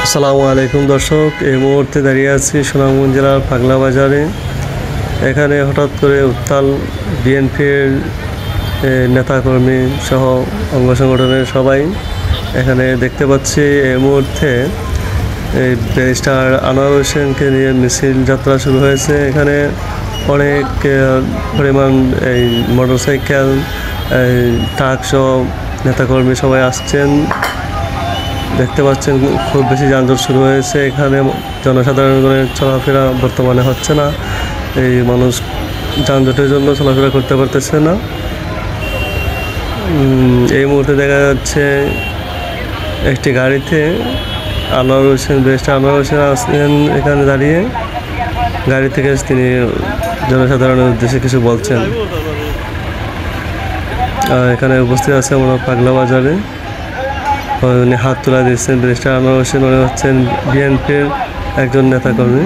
আসসালামু আলাইকুম দর্শক, এই মুহূর্তে দাঁড়িয়ে আছি সুনামগঞ্জ জেলার পাগলা বাজারে। এখানে হঠাৎ করে উত্তাল বিএনপির নেতাকর্মী সহ অঙ্গ সংগঠনের সবাই এখানে দেখতে পাচ্ছি। এই মুহূর্তে এই ব্যারিস্টার আনোয়ার হোসেনকে নিয়ে মিছিল যাত্রা শুরু হয়েছে। এখানে অনেক পরিমাণ এই মোটরসাইকেল, ট্রাক সহ নেতাকর্মী সবাই আসছেন। দেখতে পাচ্ছেন খুব বেশি যানজট শুরু হয়েছে। এখানে জনসাধারণের চলাফেরা বর্তমানে হচ্ছে না। এই মানুষ যানজটের জন্য চলাফেরা করতে পারতেছে না। এই মুহূর্তে দেখা যাচ্ছে একটি গাড়িতে আনোয়ার হোসেন, ব্যারিস্টার আনোয়ার হোসেন আসছেন এখানে দাঁড়িয়ে। গাড়ি থেকে তিনি জনসাধারণের উদ্দেশ্যে কিছু বলছেন। এখানে উপস্থিত আছে আমরা পাগলা বাজারে। উনি হাত তুলা দিচ্ছেন। ব্যারিস্টার আনোয়ার হোসেন মনে হচ্ছেন বিএনপির একজন নেতাকর্মী।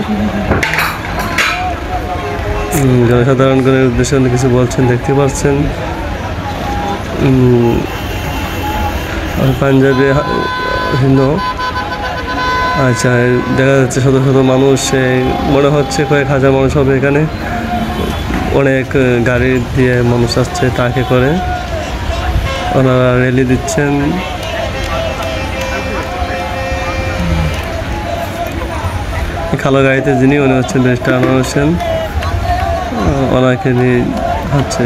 জনসাধারণগণের উদ্দেশ্যে উনি কিছু বলছেন, দেখতে পাচ্ছেন। পাঞ্জাবি ভিন্ন। আচ্ছা, দেখা যাচ্ছে শত শত মানুষ, মনে হচ্ছে কয়েক হাজার মানুষ হবে এখানে। অনেক গাড়ি দিয়ে মানুষ আসছে, ট্রাকে করে ওনারা র্যালি দিচ্ছেন। কালো গাড়িতে যিনি মনে হচ্ছেন ব্যারিস্টার আনোয়ার হোসেন, ওনাকে নিয়ে হচ্ছে।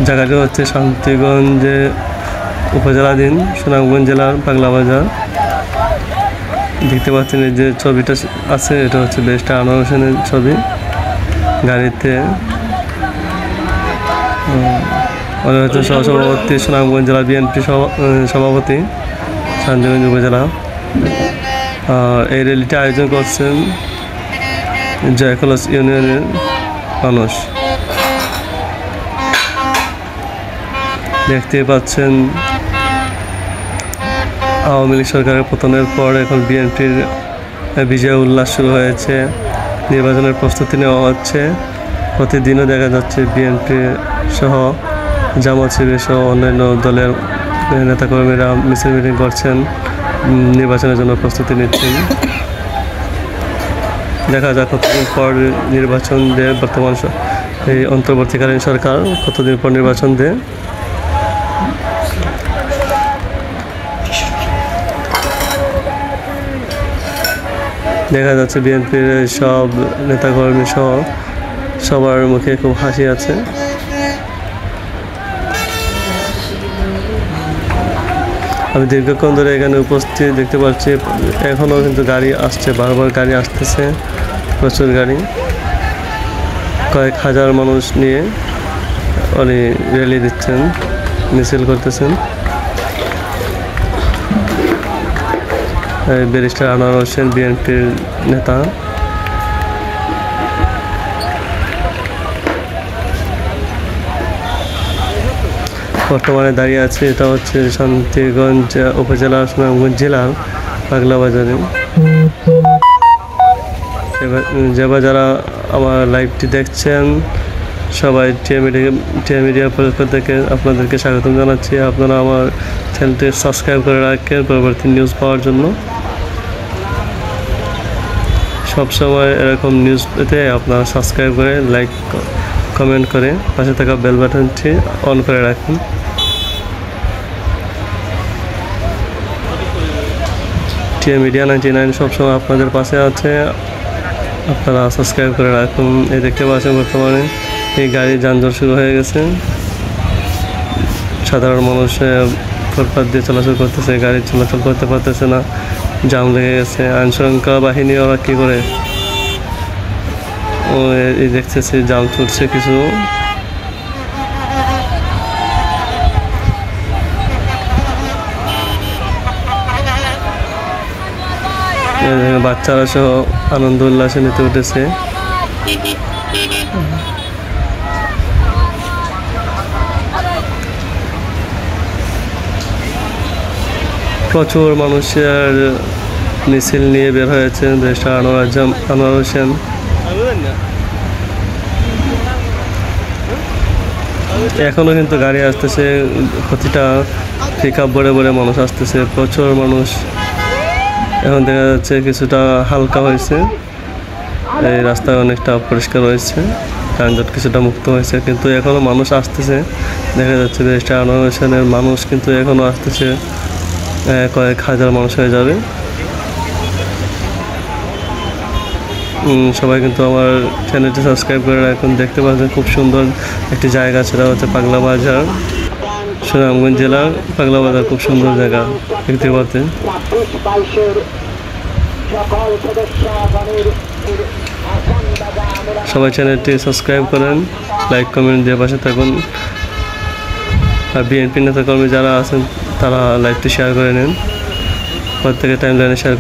জায়গাটি হচ্ছে শান্তিগঞ্জে উপজেলাধীন সুনামগঞ্জ জেলার পাগলা বাজার। দেখতে পাচ্ছেন এই যে ছবিটা আছে, এটা হচ্ছে ব্যারিস্টার আনোয়ার হোসেনের ছবি। গাড়িতে উনি হচ্ছেন সহসভাপতি সুনামগঞ্জ জেলা বিএনপি সভাপতি শান্তিগঞ্জ উপজেলা। এই র্যালিটা আয়োজন করছেন জয়কলস ইউনিয়নের মানুষ। দেখতে পাচ্ছেন আওয়ামী লীগ সরকারের পতনের পর এখন বিএনপির বিজয় উল্লাস শুরু হয়েছে। নির্বাচনের প্রস্তুতি নেওয়া হচ্ছে। প্রতিদিনও দেখা যাচ্ছে বিএনপি সহ জামাত শিবির সহ অন্যান্য দলের নেতাকর্মীরা মিছিল মিটিং করছেন, নির্বাচনের জন্য প্রস্তুতি নিচ্ছেন। দেখা যাক কতদিন পর নির্বাচন দেয় বর্তমান এই অন্তর্বর্তীকালীন সরকার, কতদিন পর নির্বাচন দেয়। দেখা যাচ্ছে বিএনপির সব নেতাকর্মী সহ সবার মুখে খুব হাসি আছে। আমি দীর্ঘক্ষণ ধরে এখানে উপস্থিত দেখতে পাচ্ছি। এখনও কিন্তু গাড়ি আসছে, বারবার গাড়ি আসতেছে, প্রচুর গাড়ি। কয়েক হাজার মানুষ নিয়ে উনি র্যালি দিচ্ছেন, মিছিল করতেছেন। ব্যারিস্টার আনোয়ার হোসেন বিএনপির নেতা। বর্তমানে দাঁড়িয়ে আছে, এটা হচ্ছে শান্তিগঞ্জ উপজেলা সুনামগঞ্জ জেলার পাগলা বাজারে। এবার যারা আমার লাইভটি দেখছেন সবাই টিয়া মিডিয়ার পক্ষ থেকে আপনাদেরকে স্বাগতম জানাচ্ছি। আপনারা আমার চ্যানেলটি সাবস্ক্রাইব করে রাখেন পরবর্তী নিউজ পাওয়ার জন্য। সবসময় এরকম নিউজ পেতে আপনারা সাবস্ক্রাইব করে, লাইক, কমেন্ট করে পাশে থাকা বেল বাটনটি অন করে রাখুন। টিয়া মিডিয়া 99 সবসময় আপনাদের পাশে আছে, আপনারা সাবস্ক্রাইব করে রাখুন। এই দেখতে পাচ্ছেন বর্তমানে এই গাড়ির যানজট শুরু হয়ে গেছে। সাধারণ মানুষ ফুটপাত দিয়ে চলাচল করতেছে, গাড়ি চলাচল করতে পারতেছে না, জাম লেগে গেছে। আইনশৃঙ্খলা বাহিনী ওরা কী করে, ও এই দেখতেছি জাম ছুটছে কিছু। বাচ্চারা সহ আনন্দ উল্লাসে মেতে উঠেছে। প্রচুর মানুষের মিছিল নিয়ে বের হয়েছেন ব্যারিস্টার আনোয়ার হোসেন। এখনও কিন্তু গাড়ি আসতেছে, প্রতিটা পিকআপ ভরে ভরে মানুষ আসতেছে, প্রচুর মানুষ। এখন দেখা যাচ্ছে কিছুটা হালকা হয়েছে, এই রাস্তা অনেকটা পরিষ্কার হয়েছে, যানজট কিছুটা মুক্ত হয়েছে, কিন্তু এখনো মানুষ আসতেছে। দেখা যাচ্ছে ব্যারিস্টার আনোয়ার হোসেনের মানুষ কিন্তু এখনো আসতেছে, কয়েক হাজার মানুষ হয়ে যাবে। সবাই কিন্তু আমার চ্যানেলটি সাবস্ক্রাইব করে রাখুন। দেখতে পাচ্ছেন খুব সুন্দর একটি জায়গা, সেটা হচ্ছে পাগলা বাজার, সুনামগঞ্জ জেলার পাগলা বাজার। খুব সুন্দর জায়গা দেখতে পাচ্ছেন। সবাই চ্যানেলটি সাবস্ক্রাইব করেন, লাইক কমেন্ট দিয়ে পাশে থাকুন। আর বিএনপি নেতাকর্মী যারা আছেন তারা লাইভটি শেয়ার করে নেন, প্রত্যেকের টাইমলাইনে শেয়ার